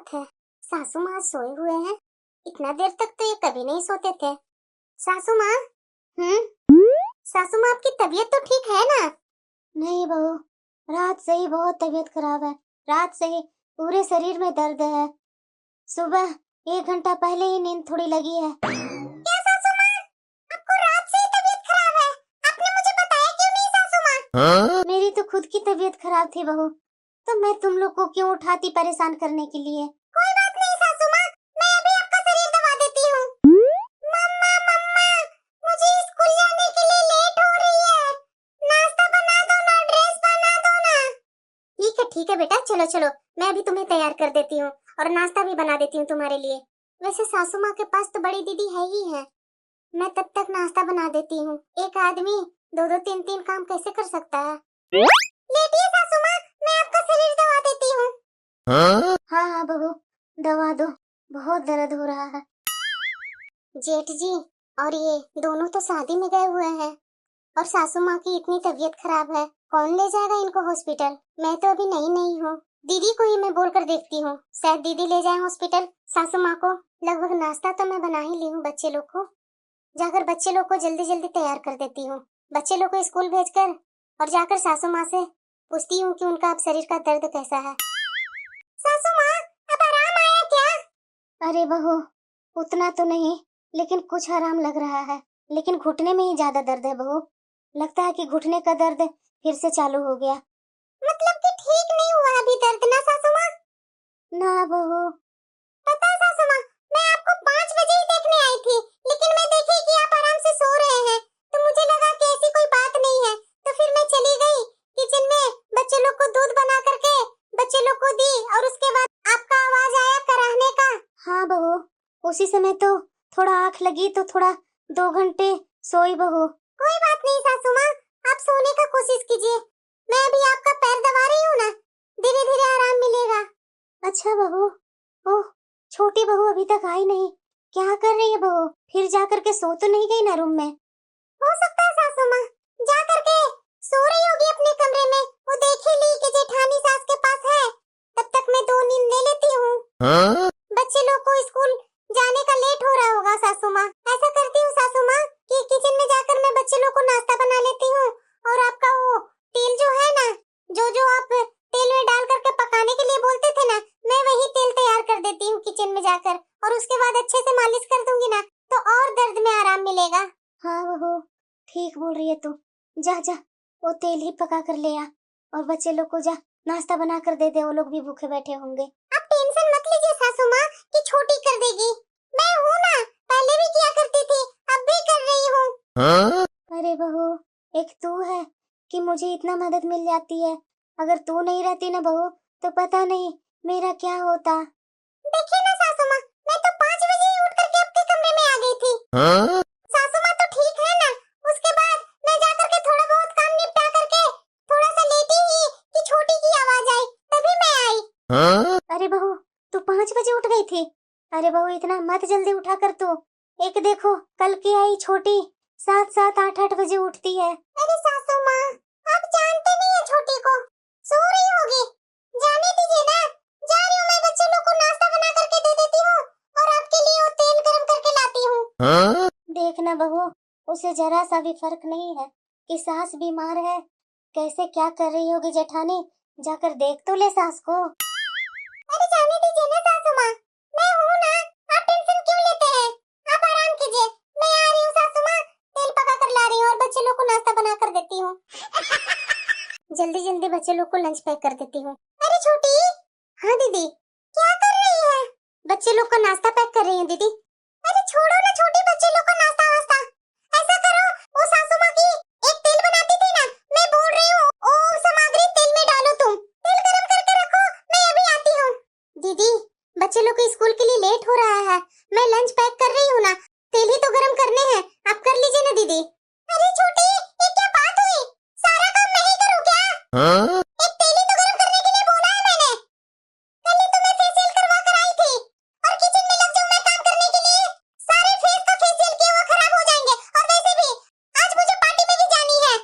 बात है, सासू माँ सोए हुए हैं। इतना देर तक तो ये कभी नहीं सोते थे। सासू माँ, सासू माँ आपकी तबीयत तो ठीक है ना? नहीं बहू, रात से ही बहुत तबीयत खराब है। रात से ही पूरे शरीर में दर्द है। सुबह 1 घंटा पहले ही नींद थोड़ी लगी है। क्या सासू माँ? आपको रात से ही तबीयत खराब है? आपने मुझे बताया क्यों नहीं सासू माँ? हाँ? मेरी तो खुद की तबीयत खराब थी बहू, तो मैं तुम लोग को क्यों उठाती परेशान करने के लिए। कोई बात नहीं सासू माँ, मैं अभी आपका शरीर दबा देती हूँ। मम्मा मम्मा, मुझे स्कूल जाने के लिए लेट हो रही है। नाश्ता बना दो ना, ड्रेस पहना दो ना। ठीक है बेटा, चलो चलो, मैं अभी तुम्हें तैयार कर देती हूँ और नाश्ता भी बना देती हूँ तुम्हारे लिए। वैसे सासू माँ के पास तो बड़ी दीदी है ही है, मैं तब तक नाश्ता बना देती हूँ। एक आदमी दो दो तीन तीन काम कैसे कर सकता है? लेटिए सासू माँ, मैं आपका शरीर दबा देती हूँ। हाँ हाँ बहू, दबा दो, बहुत दर्द हो रहा है। जेठ जी और ये दोनों तो शादी में गए हुए हैं और सासू माँ की इतनी तबीयत खराब है, कौन ले जाएगा इनको हॉस्पिटल? मैं तो अभी नई हूँ, दीदी को ही मैं बोल कर देखती हूँ, शायद दीदी ले जाए हॉस्पिटल सासू माँ को। लगभग नाश्ता तो मैं बना ही ली हूँ बच्चे लोग को, जाकर बच्चे लोग को जल्दी जल्दी तैयार कर देती हूँ। बच्चे लोग को स्कूल भेजकर और जाकर सासू माँ से पूछती हूँ कि उनका अब शरीर का दर्द कैसा है। सासू माँ, अब आराम आया क्या? अरे बहू, उतना तो नहीं, लेकिन कुछ आराम लग रहा है। लेकिन घुटने में ही ज्यादा दर्द है बहू, लगता है कि घुटने का दर्द फिर से चालू हो गया। मतलब कि ठीक नहीं हुआ अभी दर्द ना सासू माँ? ना बहू। पता है सासू माँ, मैं आपको 5 बजे ही देखने आई थी, लेकिन मैं देखी कि आप आराम से सो रहे हैं, तो मुझे लगा कि ऐसी कोई बात नहीं है, तो फिर मैं चली गई किचन में, बच्चे लोग को दूध बना करके बच्चे लोग को दी और उसके बाद आपका आवाज आया कराहने का। हाँ बहू, उसी समय तो थोड़ा आँख लगी तो थोड़ा 2 घंटे सोई बहू। कोई बात नहीं सासू माँ, आप सोने का कोशिश कीजिए, मैं अभी आपका पैर दबा रही हूँ ना, धीरे धीरे आराम मिलेगा। अच्छा बहू। ओह, छोटी बहू अभी तक आई नहीं, क्या कर रही है बहू? फिर जाकर के सो तो नहीं गई ना रूम में? हो सकता है सासू माँ जा करके सो रही होगी अपने कमरे में, वो देख ही ली कि जेठानी सास के पास है, तब तक मैं 2 नींद ले लेती हूँ। बच्चे लोग को स्कूल जाने का लेट हो रहा होगा सासू माँ, ऐसा करती हूँ सासू माँ कि किचन में जाकर मैं बच्चे लोग को नाश्ता बना लेती हूँ और आपका वो तेल जो है ना, जो आप तेल में डाल करके पकाने के लिए बोलते थे ना, मैं वही तेल तैयार कर देती हूँ किचन में जाकर, और उसके बाद अच्छे से मालिश कर दूंगी ना, तो और दर्द में आराम मिलेगा। हाँ बहू, ठीक बोल रही है तू, जा जा वो तेल ही पका कर ले आ और बच्चे लोग को जा नाश्ता बना कर दे दे, वो लोग भी भूखे बैठे होंगे। आप टेंशन मत लीजिए सासू माँ कि छोटी कर देगी, मैं हूँ ना, पहले भी किया करती थी, अब भी कर रही हूँ। अरे बहू, एक तू है कि मुझे इतना मदद मिल जाती है, अगर तू नहीं रहती ना बहू तो पता नहीं मेरा क्या होता। देखिए ना सासू माँ, मैं तो 5 बजे ही उठ करके आपके कमरे में आ गई थी। सासू माँ तो ठीक है ना, उसके बाद मैं जा करके थोड़ा बहुत काम निपटा करके थोड़ा सा लेटी ही कि छोटी की आवाज आई, तभी मैं आई। अरे बहू, तू 5 बजे उठ गई थी? अरे बहू, इतना मत जल्दी उठा कर तू, एक देखो कल की आई छोटी 7-7 8-8 बजे उठती है। अरे सासू माँ, आप जानते नहीं है छोटी को, सो रही होगी, जाने दीजिए ना, जा रही हूँ मैं, बच्चे लोग को नाश्ता बना करके दे देती हूँ और आपके लिए वो तेल गरम करके लाती हूँ। देखना बहू, उसे जरा सा भी फर्क नहीं है कि सास बीमार है, कैसे क्या कर रही होगी जेठानी, जाकर देख तो ले सास को। अरे जाने दीजिए ना सासू माँ, मैं हूँ ना, आप टेंशन क्यों लेते हैं, आप आराम कीजिए, मैं आ रही हूँ सासू माँ, तेल पका कर ला रही हूँ और बच्चे लोग को नाश्ता बना कर देती हूँ। जल्दी जल्दी बच्चे लोग को लंच पैक कर देती हूँ। अरे छोटी। हाँ दीदी, क्या कर रही है? बच्चे लोग को नाश्ता पैक कर रही हूँ दीदी। अरे छोड़ो ना छोटी, बच्चे लोग को नाश्ता वास्ता, ऐसा करो वो सासू माँ की एक तेल बनाती थी ना, मैं बोल रही हूँ वो सामग्री तेल में डालो, तुम तेल गरम करके रखो, मैं अभी आती हूँ। दीदी, बच्चे लोग को स्कूल के लिए लेट हो रहा है, मैं लंच पैक कर रही हूँ ना, तेल ही तो गरम करने हैं, आप कर लीजिए ना दीदी। अरे छोटी, ये क्या बात हुई, सारा काम मैं ही करूँ क्या? एक तेल ही तो गरम करने के लिए बोला है मैंने, कल ही तो मैं फेशियल करवा कर आई थी और किचन में लग जाऊँ मैं काम करने के लिए, सारे फेस का फेशियल किए हुए खराब हो जाएंगे, और वैसे भी आज मुझे पार्टी में भी जानी है।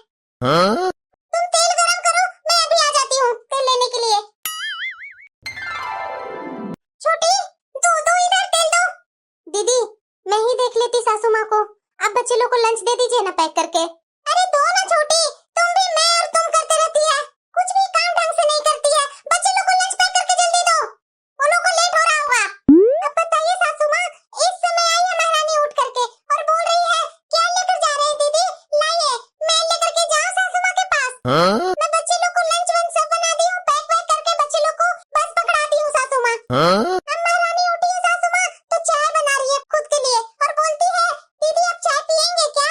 तुम तेल गरम करो, मैं अभी आ जाती हूँ तेल लेने के लिए। छोटी सासू माँ को, आप बच्चे लोग को लंच दे दीजिए ना पैक करके। अरे दो ना छोटी, तुम भी मैं और तुम करते रहती है, कुछ भी काम ढंग से नहीं करती है। बच्चे लोग को लंच पैक करके जल्दी दो, वो लोग को लेट हो रहा होगा। अब बताइए सासू माँ, इस समय आई है महारानी उठ करके और बोल रही है क्या लेकर जा रहे हैं दीदी? लाइए मैं लेकर के जाऊं सासू माँ के पास। मैं बच्चे लोग को लंच वंच सब बना दी हूँ, पैक वैक करके बच्चे लोग को बस पकड़ाती हूँ सासू माँ। अब महारानी उठी है सासू माँ तो चाय बना रही है खुद के लिए और बोलती है दीदी आप चाय पियेंगे क्या?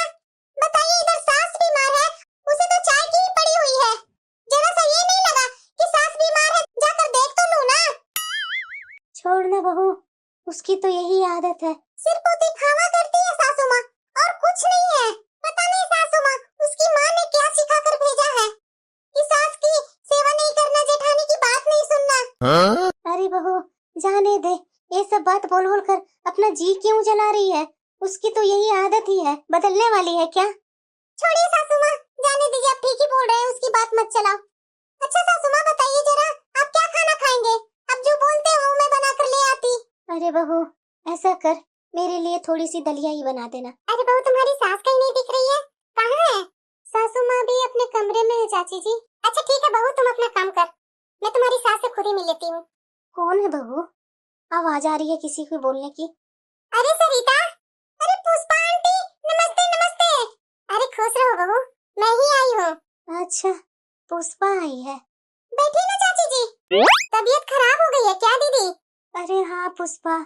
बताइए इधर सास बीमार है, उसे तो चाय की ही पड़ी हुई है। जरा सा ये नहीं लगा कि सास बीमार है, जाकर देख तो लूं ना। छोड़ ना बहू, उसकी तो यही आदत है, सिर्फ वो दिखावा करती है सासू माँ और कुछ नहीं है। पता नहीं सासू माँ उसकी माँ ने क्या सिखा कर भेजा है कि सास की सेवा नहीं करना, जेठानी की बात नहीं सुनना। अरे बहू जाने दे, ये सब बात बोल बोल कर अपना जी क्यों जला रही है? उसकी तो यही आदत ही है, बदलने वाली है क्या? छोड़िए सासू माँ, जाने दीजिए, आप ठीक ही बोल रहे हैं, उसकी बात मत चलाओ। अच्छा सासू माँ बताइए जरा, आप क्या खाना खाएंगे? आप जो बोलते हो मैं बना कर ले आती। अरे बहू ऐसा कर, मेरे लिए थोड़ी सी दलिया ही बना देना। अरे बहू तुम्हारी सास कहीं नहीं दिख रही है, कहाँ है? सासू माँ भी अपने कमरे में है चाची जी। अच्छा ठीक है बहू, तुम अपना काम कर, मैं तुम्हारी सास से खुद ही मिल लेती हूँ। कौन है बहू? आवाज आ रही है किसी को बोलने की। अरे सरिता, अरे पुष्पा आंटी, नमस्ते नमस्ते। अरे खुश रहो बहू, मैं ही आई हूँ। अच्छा पुष्पा आई है, बैठिए ना चाची जी। तबीयत खराब हो गई है क्या दीदी? अरे हाँ पुष्पा,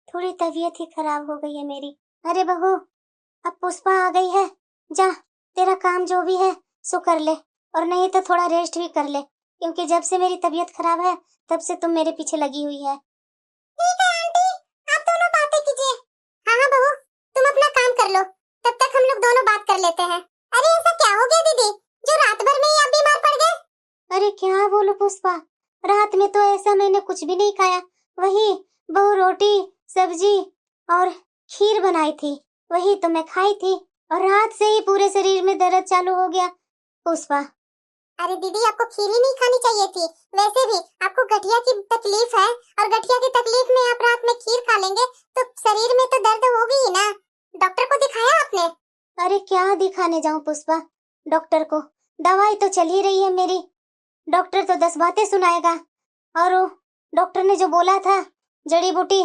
थोड़ी तबीयत ही खराब हो गई है मेरी। अरे बहू अब पुष्पा आ गई है, जा तेरा काम जो भी है सो कर ले, और नहीं तो थोड़ा रेस्ट भी कर ले, क्योंकि जब से मेरी तबीयत खराब है तब से तुम मेरे पीछे लगी हुई है। ठीक है आंटी, आप दोनों बातें कीजिए। हाँ हाँ बहू, तुम अपना काम कर लो, तब तक हम लोग दोनों बात कर लेते हैं। अरे ऐसा क्या हो गया दीदी, जो रात भर में ही आप बीमार पड़ गए? अरे क्या बोलूं पुष्पा, रात में तो ऐसा मैंने कुछ भी नहीं खाया, वही बहू रोटी सब्जी और खीर बनाई थी, वही तो मैं खाई थी, और रात से ही पूरे शरीर में दर्द चालू हो गया पुष्पा। अरे दीदी आपको खीर ही नहीं खानी चाहिए थी, वैसे भी आपको गठिया की तकलीफ है, और गठिया की तकलीफ में आप रात में खीर खा लेंगे तो शरीर में तो दर्द होगी ही ना। डॉक्टर को दिखाया आपने? अरे क्या दिखाने जाऊं पुष्पा डॉक्टर को, दवाई तो चल ही रही है मेरी, डॉक्टर तो 10 बातें सुनाएगा, और वो डॉक्टर ने जो बोला था जड़ी बूटी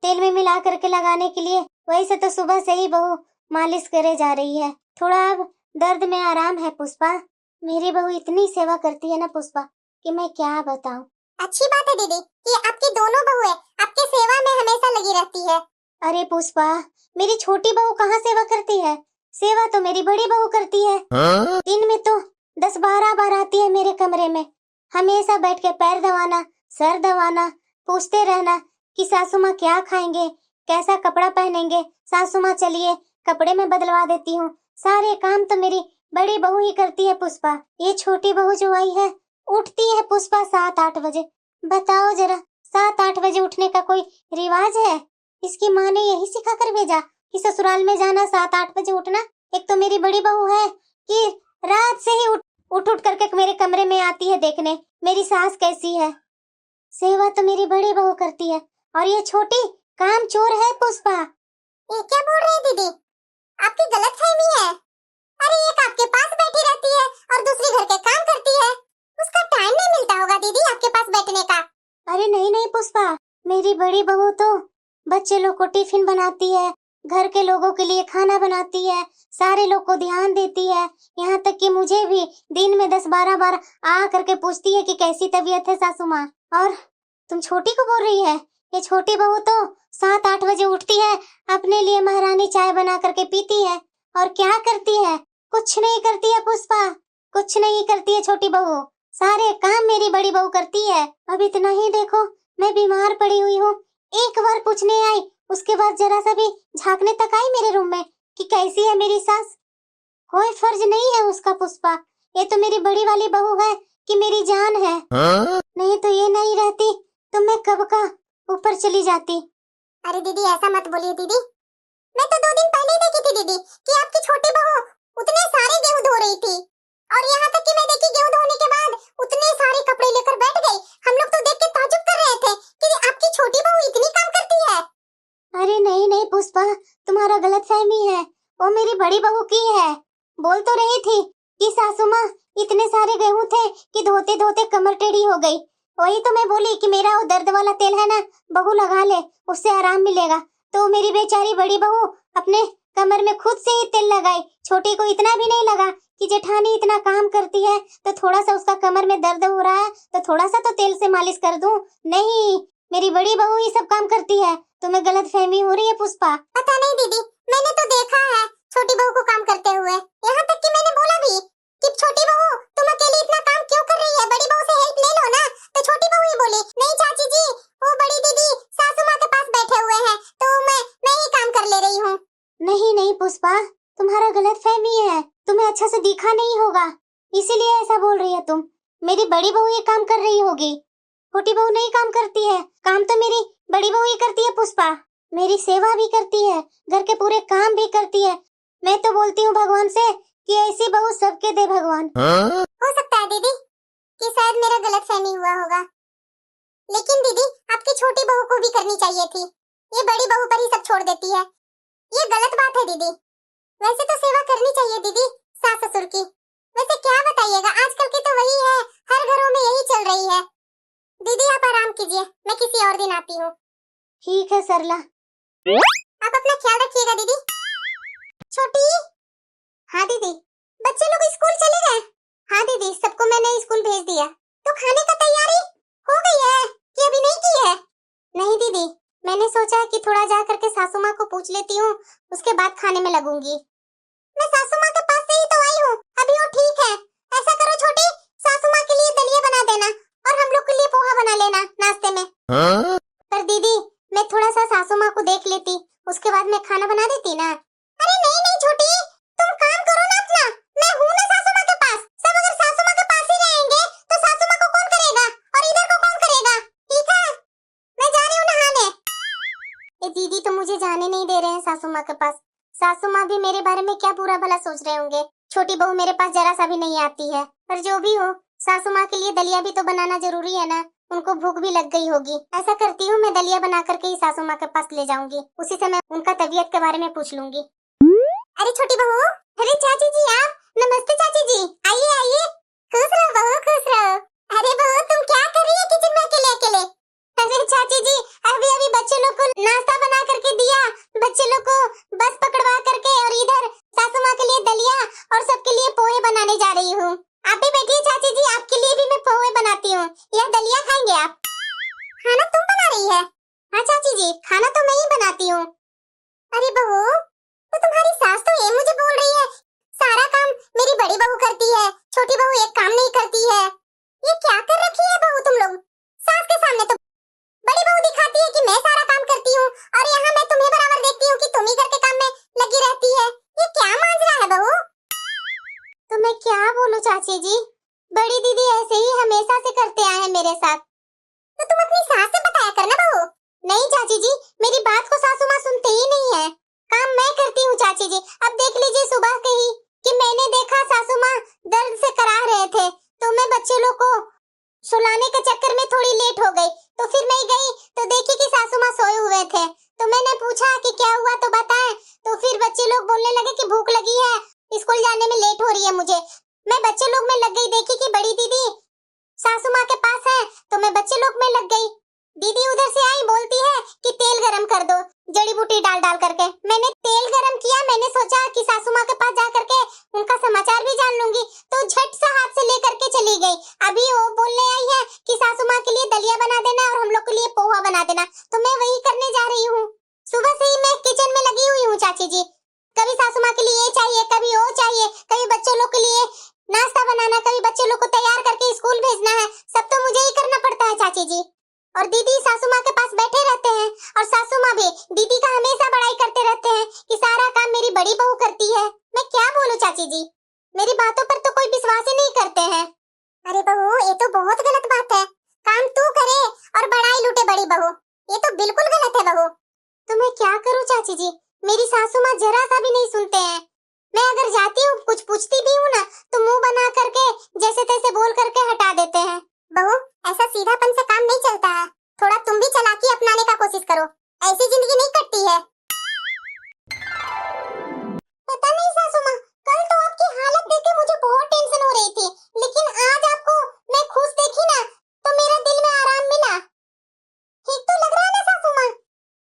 तेल में मिला करके लगाने के लिए, वही से तो सुबह से ही बहू मालिश करे जा रही है, थोड़ा अब दर्द में आराम है पुष्पा। मेरी बहू इतनी सेवा करती है ना पुष्पा कि मैं क्या बताऊं। अच्छी बात है दीदी कि आपकी दोनों बहू है, आपके सेवा में हमेशा लगी रहती है। अरे पुष्पा मेरी छोटी बहू कहाँ सेवा करती है, सेवा तो मेरी बड़ी बहू करती है। दिन में तो 10-12 बार आती है मेरे कमरे में, हमेशा बैठ के पैर दबाना सर दबाना, पूछते रहना कि सासू माँ क्या खाएंगे, कैसा कपड़ा पहनेंगे, सासू माँ चलिए कपड़े में बदलवा देती हूँ, सारे काम तो मेरी बड़ी बहू ही करती है पुष्पा। ये छोटी बहू जो आई है उठती है पुष्पा 7-8 बजे, बताओ जरा 7-8 बजे उठने का कोई रिवाज है? इसकी माँ ने यही सिखा कर भेजा कि ससुराल में जाना 7-8 बजे उठना। एक तो मेरी बड़ी बहू है कि रात से ही उठ करके मेरे कमरे में आती है देखने मेरी सास कैसी है, सेवा तो मेरी बड़ी बहू करती है, और ये छोटी काम चोर है पुष्पा। ये क्या बोल रही है दीदी, आपकी गलतफहमी है। अरे एक आपके पास बैठी रहती है और दूसरी घर के काम करती है, उसका टाइम नहीं मिलता होगा दीदी आपके पास बैठने का। अरे नहीं नहीं पुष्पा, मेरी बड़ी बहू तो बच्चे लोग को टिफिन बनाती है, घर के लोगों के लिए खाना बनाती है, सारे लोग को ध्यान देती है, यहाँ तक कि मुझे भी दिन में 10-12 बार आ करके पूछती है कि कैसी तबीयत है सासू माँ। और तुम छोटी को बोल रही है, ये छोटी बहू तो 7-8 बजे उठती है, अपने लिए महारानी चाय बना करके पीती है, और क्या करती है, कुछ नहीं करती है पुष्पा, कुछ नहीं करती है छोटी बहू, सारे काम मेरी बड़ी बहू करती है। अब इतना ही देखो मैं बीमार पड़ी हुई हूँ, एक बार पूछने आई, उसके बाद जरा सा भी झांकने तक आई मेरे रूम में कि कैसी है मेरी सास। कोई फर्ज नहीं है उसका पुष्पा, ये तो मेरी बड़ी वाली बहू है कि मेरी जान है। नहीं तो ये नहीं रहती तो मैं कब का ऊपर चली जाती। अरे दीदी ऐसा मत बोलिए दीदी, मैं तो 2 दिन पहले ही देखी थी दीदी कि आपकी छोटी बहू उतने सारे गेहूं धो रही थी, और यहाँ तक कि मैं देखी गेहूं धोने के बाद उतने सारे कपड़े लेकर बैठ गई। हम लोग तो देख के ताज्जुब कर रहे थे कि आपकी छोटी बहू इतनी काम करती है। अरे नहीं नहीं पुष्पा, तुम्हारा गलतफहमी है, वो मेरी बड़ी बहू की है। बोल तो रही थी कि सासू माँ इतने सारे गेहूं थे कि धोते धोते कमर टेढ़ी हो गई। वही तो मैं बोली कि मेरा वो दर्द वाला तेल है ना, बहू लगा ले, उससे आराम मिलेगा। तो मेरी बेचारी बड़ी बहू अपने कमर में खुद से ही तेल लगाई। छोटी को इतना भी नहीं लगा कि जेठानी इतना काम करती है तो थोड़ा सा उसका कमर में दर्द हो रहा है तो थोड़ा सा तो तेल से मालिश कर दूं। नहीं, मेरी बड़ी बहू ये सब काम करती है। तुम्हें गलतफहमी हो रही है पुष्पा। पता नहीं दीदी, मैंने तो देखा है छोटी बहू को काम करते हुए। यहाँ तक कि मैंने बोला भी कि छोटी बहू तुम अकेली इतना काम क्यों कर रही है, बड़ी बहू से हेल्प ले लो ना। तो छोटी बहू ही बोली, नहीं चाची जी, वो बड़ी दीदी सासू माँ के पास बैठे हुए हैं तो मैं ही काम कर ले रही हूँ। नहीं नहीं पुष्पा, तुम्हारा गलतफहमी है, तुम्हें अच्छा से दिखा नहीं होगा, इसीलिए ऐसा बोल रही है तुम। मेरी बड़ी बहू ये काम कर रही होगी, छोटी बहू नहीं काम करती है। काम तो मेरी बड़ी बहू ही करती है पुष्पा, मेरी सेवा भी करती है, घर के पूरे काम भी करती है। मैं तो बोलती हूँ भगवान से कि ऐसी बहू सबके दे भगवान। हो सकता है दीदी कि शायद मेरा गलतफहमी हुआ होगा, लेकिन दीदी आपकी छोटी बहू को भी करनी चाहिए थी, ये बड़ी बहू पर ही सब छोड़ देती है, ये गलत बात है दीदी। वैसे तो सेवा करनी चाहिए दीदी सास ससुर की। वैसे क्या बताइएगा, आजकल की तो वही है, हर घरों में यही चल रही है। दीदी आप आराम कीजिए, मैं किसी और दिन आती हूँ। ठीक है सरला, आप अपना ख्याल रखिएगा दीदी। छोटी। हाँ दीदी। बच्चे लोग स्कूल चले गए? हाँ दीदी, सबको मैंने स्कूल भेज दिया। तो खाने का तैयारी हो गई है कि अभी नहीं की है? नहीं दीदी, मैंने सोचा कि थोड़ा जा करके सासू माँ को पूछ लेती हूँ, उसके बाद खाने में लगूंगी। मैं सासू माँ के पास से ही तो आई हूँ, अभी वो ठीक है। ऐसा करो छोटी, सासू माँ के लिए दलिया बना देना और हम लोग के लिए पोहा बना लेना नाश्ते में। पर दीदी मैं थोड़ा सा सासू माँ को देख लेती, उसके बाद मैं खाना बना देती ना। अरे नहीं नहीं छोटी, तुम काम करो ना अपना, मैं हूँ ना सासू माँ के पास। सब अगर सासू माँ के पास ही रहेंगे तो सासू माँ को कौन करेगा और इधर को कौन करेगा? ठीक है, मैं जा रही हूँ नहाने। ये दीदी तो मुझे जाने नहीं दे रहे हैं सासू माँ के पास। सासू माँ भी मेरे बारे में क्या बुरा भला सोच रहे होंगे। छोटी बहू मेरे पास जरा सा भी नहीं आती है, पर जो भी हो सासू माँ के लिए दलिया भी तो बनाना जरूरी है ना, उनको भूख भी लग गई होगी। ऐसा करती हूँ, मैं दलिया बना करके ही सासू माँ के पास ले जाऊंगी, उसी से मैं उनका तबीयत के बारे में पूछ लूंगी। अरे छोटी बहू, अरे चाची जी आप, नमस्ते चाची जी, आइए आइए। खुश रहो बहू, खुश रहो। अरे बहू तुम क्या कर रही है किचन में अकेले अकेले? अरे चाची जी, अभी अभी बच्चे लोग को नाश्ता बना करके दिया, बच्चे लोग को बस पकड़वा करके, और इधर सासू माँ के लिए दलिया और सबके लिए पोहे बनाने जा रही हूँ। आप भी बैठिए चाची जी, आपके लिए भी मैं पोहे बनाती हूँ, यह दलिया खाएंगे आप? खाना तुम बना रही है? हाँ चाची जी, खाना तो मैं ही बनाती हूँ। अरे बहू, तो तुम्हारी सास तो ये मुझे बोल रही है सारा काम मेरी बड़ी बहू करती है, छोटी बहू एक काम नहीं करती है। ये क्या कर रखी है बहू तुम लोग? सास के सामने तो बड़ी बहू दिखाती है कि मैं सारा काम करती हूँ, और यहाँ मैं तुम्हें बराबर देखती हूँ कि तुम ही घर के काम में लगी रहती है। ये क्या मांझ रहा है बहू? तो मैं क्या बोलूं चाची जी, बड़ी दीदी ऐसे ही हमेशा से करते आए हैं मेरे साथ। तो तुम अपनी सास से बताया करना बहू। नहीं चाची जी, मेरी बात को सासू माँ सुनते ही नहीं है, काम मैं करती हूँ चाची जी। अब देख लीजिए, सुबह कही कि मैंने देखा सासू माँ दर्द से करा रहे थे, तो मैं बच्चे लोग को सुलाने के चक्कर में थोड़ी लेट हो गई, तो फिर मैं गई तो देखी कि सासू माँ सोए हुए थे, तो मैंने पूछा कि क्या हुआ तो बताएं, तो फिर बच्चे लोग बोलने लगे कि भूख लगी है, स्कूल जाने में लेट हो रही है मुझे। मैं बच्चे लोग में लग गई, देखी कि बड़ी दीदी सासू माँ के पास है, तो मैं बच्चे लोग में लग गई। दीदी उधर से आई, बोलती है कि तेल गरम कर दो जड़ी बूटी डाल डाल करके। मैंने तेल गरम किया, मैंने सोचा कि सासू माँ के पास जा करके उनका समाचार भी जान लूंगी, तो झट से हाथ से लेकर के चली गई। अभी वो बोलने आई है कि सासू माँ के लिए दलिया बना देना और हम लोग के लिए पोहा बना देना, तो मैं वही करने जा रही हूँ। सुबह से ही मैं किचन में लगी हुई हूँ चाची जी, कभी सासू माँ के लिए ये चाहिए, कभी वो चाहिए, कभी बच्चों लोग के लिए नाश्ता बनाना, कभी बच्चे लोग को तैयार करके स्कूल भेजना है, सब तो मुझे ही करना पड़ता है चाची जी। और दीदी सासू माँ के पास बैठे रहते हैं, और सासू माँ भी दीदी का हमेशा बड़ाई करते रहते हैं कि सारा काम मेरी बड़ी बहू करती है। मैं क्या बोलूं चाची जी, मेरी बातों पर तो कोई विश्वास ही नहीं करते हैं। अरे बहू, ये तो बहुत गलत बात है, काम तू करे और बड़ाई लूटे बड़ी बहू, ये तो बिल्कुल गलत है बहू। तो मैं क्या करूं चाची जी, मेरी सासू माँ जरा सा भी नहीं सुनते हैं। मैं अगर जाती हूँ, कुछ पूछती भी हूँ ना, तो मुंह बना करके जैसे तैसे बोल करके हटा देते हैं। बहू, ऐसा सीधापन से काम नहीं चलता है, थोड़ा तुम भी चालाकी अपनाने का कोशिश करो, ऐसी जिंदगी नहीं कटती है। पता नहीं सासू माँ, कल तो आपकी हालत देख के मुझे बहुत टेंशन हो रही थी, लेकिन आज आपको मैं खुश देखी ना तो मेरा दिल में आराम मिला। ठीक तो लग रहा है ना सासू माँ?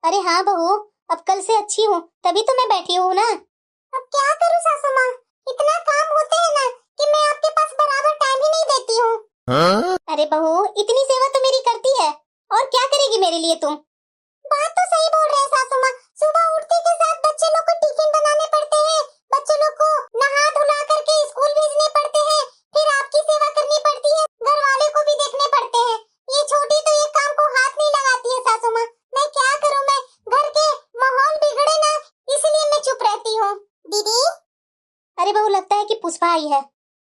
अरे हाँ बहू, अब कल से अच्छी हूँ, तभी तो मैं बैठी हूँ ना। अब क्या करूँ सासू माँ, इतना काम होते हैं ना कि मैं आपके पास बराबर टाइम ही नहीं देती हूँ। हाँ? अरे बहू, इतनी सेवा तो मेरी करती है, और क्या करेगी मेरे लिए तुम? बात तो सही बोल रहे हैं सासू माँ, सुबह उठते के साथ बच्चे लोग को टिफिन बनाने पड़ते हैं, बच्चे लोग को नहा धुला करके स्कूल भेजने पड़ते हैं, फिर आपकी सेवा करनी पड़ती है, घर वाले को भी देखने पड़ते हैं। ये छोटी तो ये काम को हाथ नहीं लगाती है सासू माँ। मैं क्या करूँ, मैं घर के माहौल बिगड़े ना, इसलिए मैं चुप रहती हूँ। दीदी, अरे बहू, लगता है कि पुष्पा आई है।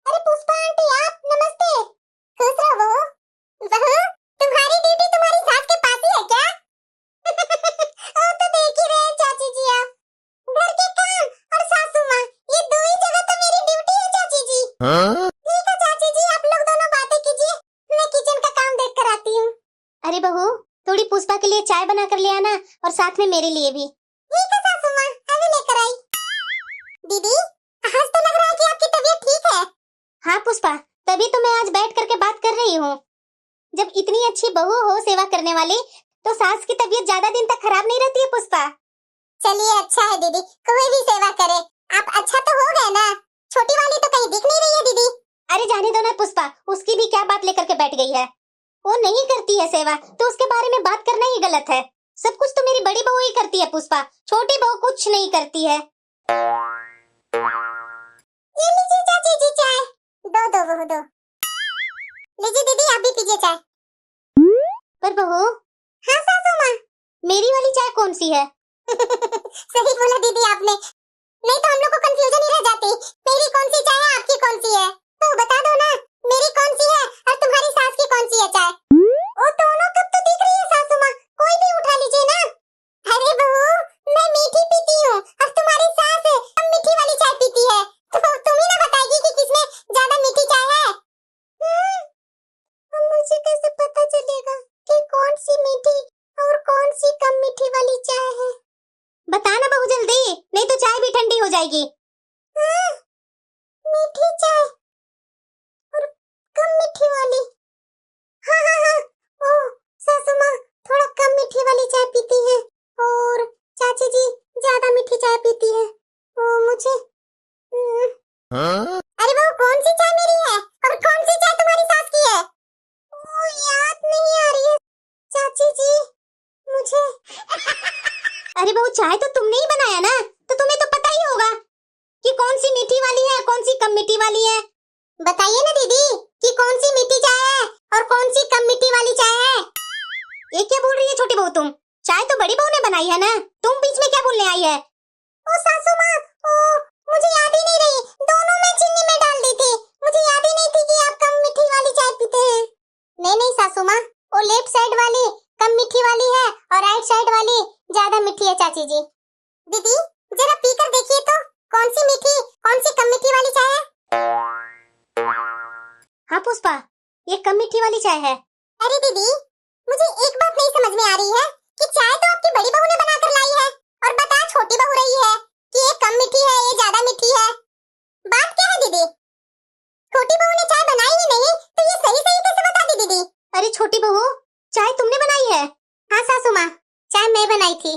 अरे पुष्पा आंटी, आप नमस्ते। खुश रहो बहू। बहू, तुम्हारी ड्यूटी तुम्हारी सास के पास ही है क्या? वो तो देख ही रहे हैं चाची जी आप। घर के काम और सासू माँ, ये दो ही जगह तो मेरी ड्यूटी है चाची जी। हाँ? ठीक है चाची जी, आप लोग दोनों बातें कीजिए, मैं किचन का काम देख कर आती हूँ। अरे बहू, थोड़ी पुष्पा के लिए चाय बना कर ले आना, और साथ में मेरे लिए भी। ठीक है सासू माँ, अभी लेकर आई। दीदी, आज तो लग रहा है कि आपकी तबीयत ठीक है। हाँ पुष्पा, तभी तो मैं आज बैठ करके बात कर रही हूँ। जब इतनी अच्छी बहू हो सेवा करने वाली, तो सास की तबीयत ज्यादा दिन तक खराब नहीं रहती है पुष्पा। चलिए अच्छा है दीदी, कोई भी सेवा करे, आप अच्छा तो हो गए ना। छोटी वाली तो कहीं दिख नहीं रही है दीदी। अरे जाने दो ना पुष्पा, उसकी भी क्या बात लेकर के बैठ गई है। वो नहीं करती है सेवा तो उसके बारे में बात करना ही गलत है। सब कुछ तो मेरी बड़ी बहू ही करती है पुष्पा, छोटी बहू कुछ नहीं करती है। ये लीजिए चाची जी चाय। दो दो बहू दो। लीजिए दीदी, आप भी पीजिए चाय। पर बहू। हाँ सासू माँ। मेरी वाली चाय कौन सी है? सही बोला दीदी आपने, नहीं तो हम लोग को कंफ्यूजन ही रह जाती, मेरी कौन सी चाय है, आपकी कौन सी है। तो बता दो ना, मेरी कौन सी है और तुम्हारी सास की कौन सी है चाय। वो दोनों कब तो दिख रही है सासू माँ, कोई भी उठा लीजिए ना। अरे बहू, मैं मीठी पीती हूँ और तुम्हारी सास कम मीठी वाली चाय पीती है, तो तुम ही ना बताएगी कि किसमें ज्यादा मीठी चाय है। मुझे कैसे पता चलेगा कि कौन सी मीठी और कौन सी कम मीठी वाली चाय है? बताना बहू जल्दी, नहीं तो चाय भी ठंडी हो जाएगी। मीठी चाय और कम मीठी वाली। हाँ हाँ हाँ, ओ सासू माँ थोड़ा कम मीठी वाली चाय पीती है और चाची जी ज्यादा मीठी चाय पीती है। ओ मुझे हाँ? अरे वो कौन सी चाय मेरी है और कौन सी चाय तुम्हारी सास की है? ओ याद नहीं आ रही है चाची जी मुझे। अरे बहू, चाय तो तुमने ही बनाया ना, तो तुम्हें तो पता ही होगा कि कौन सी मीठी वाली है कौन सी कम मीठी वाली है। बताइए ना दीदी कि कौन सी मीठी चाय है और कौन सी कम मीठी वाली चाय है। ये क्या बोल रही है छोटी बहू तुम? चाय तो बड़ी बहू ने बनाई है ना, तुम बीच में क्या बोलने आई है? ओ सासू माँ, ओ मुझे याद ही नहीं रही, दोनों में चीनी में डाल दी थी, मुझे याद ही नहीं थी कि आप कम मीठी वाली चाय पीते हैं। नहीं सासू माँ, वो लेफ्ट साइड वाली कम मीठी वाली है और राइट साइड वाली ज्यादा मीठी है चाची जी। दीदी जरा पी कर देखिए तो, कौन सी मीठी कौन सी कम मीठी वाली चाय है। हाँ पुष्पा, ये कम मीठी वाली चाय है। अरे दीदी, मुझे एक बात नहीं समझ में आ रही है कि चाय तो आपकी बड़ी बहू ने बनाकर लाई है और बता छोटी बहू रही है कि ये कम मीठी है ये ज्यादा मीठी है। बात क्या है दीदी? छोटी बहू ने चाय बनाई ही नहीं तो ये सही सही कैसे बता दी दीदी? अरे छोटी बहू, चाय तुमने बनाई है? हाँ सासू माँ, चाय मैं बनाई थी।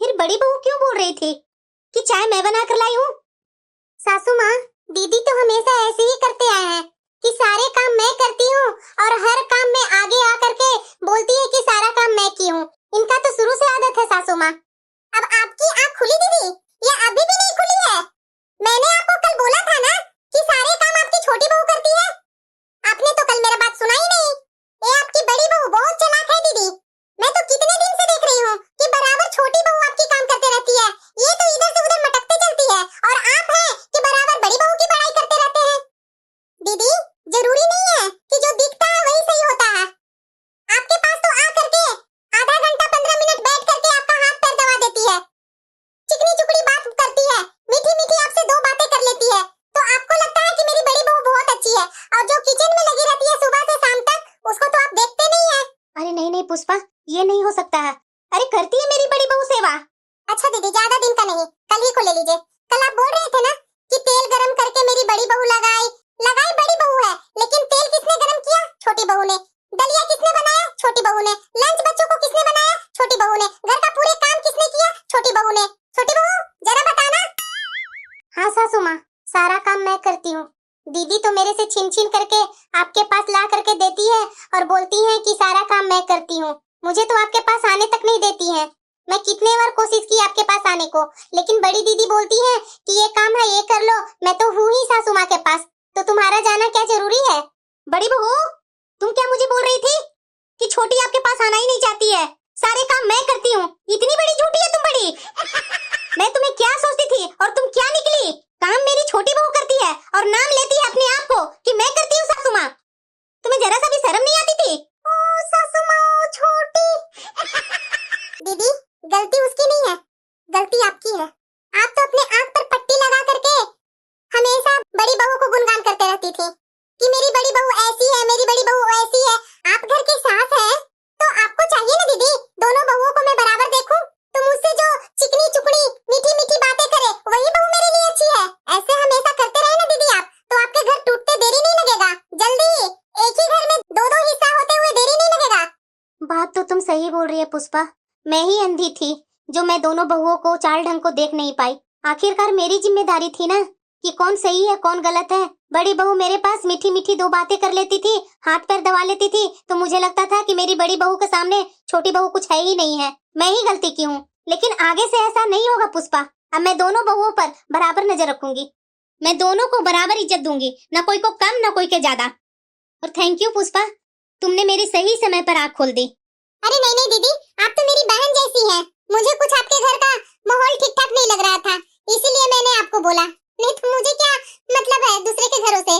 फिर बड़ी बहू क्यों बोल रही थी कि चाय मैं बना कर लाई हूँ? सासू माँ, दीदी तो हमेशा ऐसे ही करते आए हैं कि सारे काम मैं करती हूँ और हर काम में आगे आकर के बोलती है कि सारा काम मैं की हूँ। इनका तो शुरू से आदत है सासू माँ। अब आपकी आँख खुली दीदी या अभी भी नहीं खुली है? मैंने आपको कल बोला था ना कि सारे काम आपकी छोटी बहू करती है। आपने तो कल मेरा बात सुना ही नहीं। ये आपकी बड़ी बहू बहुत चालाक है दीदी। मैं तो कितने दिन से देख रही हूँ कि बराबर छोटी बहू आपकी काम करते रहती है, ये तो इधर से उधर मटकते चलती है और आप हैं कि बराबर बड़ी बहू की बड़ाई करते रहते हैं। दीदी जरूरी नहीं है कि जो दिखता है वही सही होता है। आपके पास तो आ करके आधा घंटा 15 मिनट बैठ करके आपका हाथ पैर दबा देती है, चिकनी चुपड़ी बात करती है, मीठी मीठी आपसे दो बातें कर लेती है, तो आपको लगता है कि मेरी बड़ी बहू बहुत अच्छी है और जो किचन में लगी रहती है सुबह से शाम तक उसको तो आप देखते नहीं है। अरे नहीं नहीं पुष्पा, ये नहीं हो सकता है। अरे करती है मेरी बड़ी बहू सेवा। अच्छा दीदी, ज्यादा दिन का नहीं, कल ही को ले लीजिए, कल आप बोल रहे थे ना कि तेल गरम करके मेरी बड़ी बहू लगाई लगाई बड़ी बहू है, लेकिन तेल किसने गरम किया? छोटी बहू ने। दलिया किसने बनाया? छोटी बहू ने। लंच बच्चों को किसने बनाया? छोटी बहू ने। घर का पूरे काम किसने किया? छोटी बहू ने। छोटी बहू जरा बताना। हाँ सासू माँ, सारा काम मैं करती हूँ। दीदी तो मेरे से छीन छीन करके आपके पास ला करके देती है और बोलती है कि सारा काम मैं करती हूँ। मुझे तो आपके पास आने तक नहीं देती है। मैं कितने बार कोशिश की आपके पास आने को, लेकिन बड़ी दीदी बोलती है कि ये काम है ये कर लो। मैं तो हूँ ही सासू माँ के पास, तो तुम्हारा जाना क्या जरूरी है? बड़ी बहू, तुम क्या मुझे बोल रही थी कि छोटी आपके पास आना ही नहीं चाहती है? सारे काम मैं करती हूँ। इतनी बड़ी झूठी है तुम बड़ी। मैं तुम्हें क्या सोचती थी और तुम क्या निकली? काम मेरी छोटी बहू करती है और नाम लेती है अपने आप को कि मैं करती हूँ सासू माँ। तुम्हें जरा सा भी शर्म नहीं आती थी? ओ सासू माँ छोटी। दीदी गलती उसकी नहीं है, गलती आपकी है। आप तो अपने आंख पर पट्टी लगा करके हमेशा बड़ी बहू को गुणगान करते रहती थी कि मेरी बड़ी बहू ऐसी है, मेरी बड़ी बहू ऐसी है। आप घर की सास है तो आपको चाहिए ना दीदी, दोनों बहुओं को मैं बराबर देखूं। तो मुझसे जो चिकनी चुकनी मीठी मीठी बातें करे वही बहू मेरे लिए अच्छी है। ऐसे हमेशा करते रहे ना दीदी आप, तो आपके घर टूटते देरी नहीं लगेगा। जल्दी एक ही घर में दो दो हिस्सा होते हुए देरी नहीं लगेगा। बात तो तुम सही बोल रही है पुष्पा। मैं ही अंधी थी जो मैं दोनों बहुओं को चाल ढंग को देख नहीं पाई। आखिरकार मेरी जिम्मेदारी थी ना कि कौन सही है कौन गलत है। बड़ी बहू मेरे पास मीठी मीठी दो बातें कर लेती थी, हाथ पैर दबा लेती थी, तो मुझे लगता था कि मेरी बड़ी बहू के सामने छोटी बहू कुछ है ही नहीं है। मैं ही गलती की हूँ, लेकिन आगे से ऐसा नहीं होगा पुष्पा। अब मैं दोनों बहुओं पर बराबर नजर रखूंगी। मैं दोनों को बराबर इज्जत दूंगी, न कोई को कम न कोई के ज्यादा। और थैंक यू पुष्पा, तुमने मेरी सही समय पर आँख खोल दी। अरे नहीं नहीं दीदी, आप तो मेरी बहन जैसी हैं। मुझे कुछ आपके घर का माहौल ठीक ठाक नहीं लग रहा था, इसीलिए मैंने आपको बोला। नहीं तो मुझे क्या मतलब है दूसरे के घरों से।